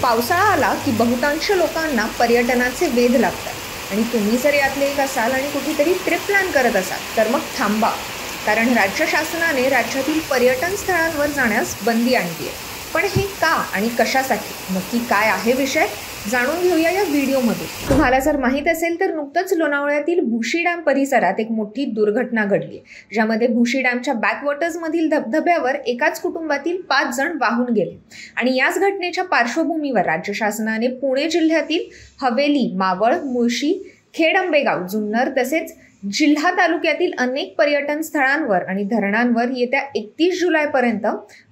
पावसाळा आला की बहुतांश लोकांना पर्यटनाचे वेध लागतात आणि तुम्ही जर यातले एक असाल आणि कुठेतरी ट्रिप प्लॅन करत असाल तर मग थांबा, कारण राज्य शासनाने राज्यातील पर्यटन स्थळांवर जाण्यास बंदी आणली आहे। पण हे का आणि कशासाठी, नक्की काय आहे विषय जाणून घेऊया या व्हिडिओमध्ये। तुम्हाला जर माहित असेल तर नुकतंच लोणावळ्यातील भुशी डॅम परिसरात एक मोठी दुर्घटना घडली, ज्यामध्ये भुशी डॅमच्या बॅकवॉटर्समधील धबधब्यावर एकाच कुटुंबातील 5 जण वाहून गेले। आणि याच घटनेच्या पार्श्वभूमीवर राज्य शासनाने पुणे जिल्ह्यातील हवेली, मावळ, मुळशी, खेड, आंबेगाव, जुन्नर तसेच जिल्हा तालुक्यातील अनेक पर्यटन स्थळांवर आणि धरणांवर येत्या 31 जुलैपर्यंत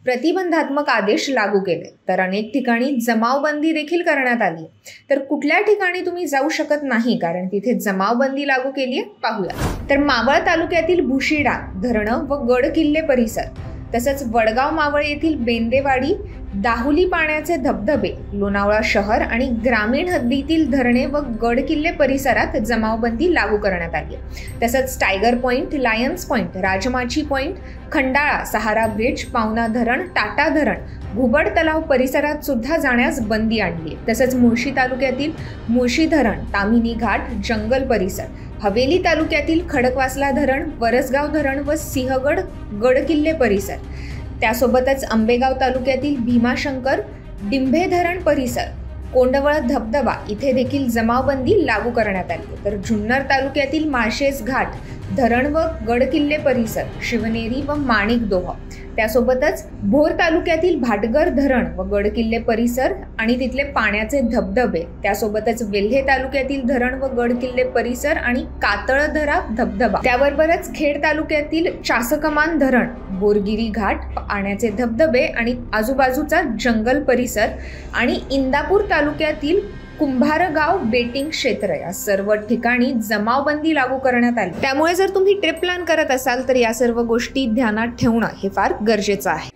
प्रतिबंधात्मक आदेश लागू केले। तर अनेक ठिकाणी जमावबंदी देखील करण्यात आली। तर कुठल्या ठिकाणी तुम्ही जाऊ शकत नाही कारण तिथे जमावबंदी लागू केली आहे, पाहूया। तर मावळ तालुक्यातील भुशी डॅम, धरणं व गड किल्ले परिसर, तसंच वडगाव मावळ येथील बेंदेवाडी, दाहुली पाण्याचे धबधबे, लोणावळा शहर आणि ग्रामीण हद्दीतील धरणे व गड किल्ले परिसरात जमावबंदी लागू करण्यात आली। तसंच Tiger Point, Lions Point, Rajmachi point, Khandala, Sahara bridge, Pawna धरण, टाटा धरण, घुबड तलाव परिसरात सुद्धा जाण्यास बंदी आणली। तसंच मुळशी तालुक्यातील मुळशी धरण, ताम्हिणी घाट, जंगल परिसर, हवेली तालुक्यातील खडकवासला धरण, वरसगाव धरण व सिंहगड गड किल्ले परिसर, त्यासोबतच आंबेगाव तालुक्यातील भीमाशंकर, डिंभे धरण परिसर, कोंडवळ धबधबा इथे देखील जमावबंदी लागू करण्यात आली। तर जुन्नर तालुक्यातील माळशेज घाट, धरण व गड किल्ले परिसर, शिवनेरी व माणिकडोह, त्यासोबतच भोर तालुक्यातील भाटगर धरण व गड किल्ले परिसर आणि तिथले पाण्याचे धबधबे, त्यासोबतच वेल्हे तालुक्यातील धरण व गड किल्ले परिसर आणि कातळधरा धबधबा, त्याबरोबरच खेड तालुक्यातील चासकमान धरण, बोरगिरी घाट, पाण्याचे धबधबे आणि आजूबाजूचा जंगल परिसर आणि इंदापूर तालुक्यातील कुंभारगाव बेटिंग क्षेत्र, या सर्व ठिकाणी जमावबंदी लागू करण्यात आली। त्यामुळे जर तुम्ही ट्रिप प्लॅन करत असाल तर या सर्व गोष्टी ध्यानात ठेवणं हे फार गरजेचं आहे।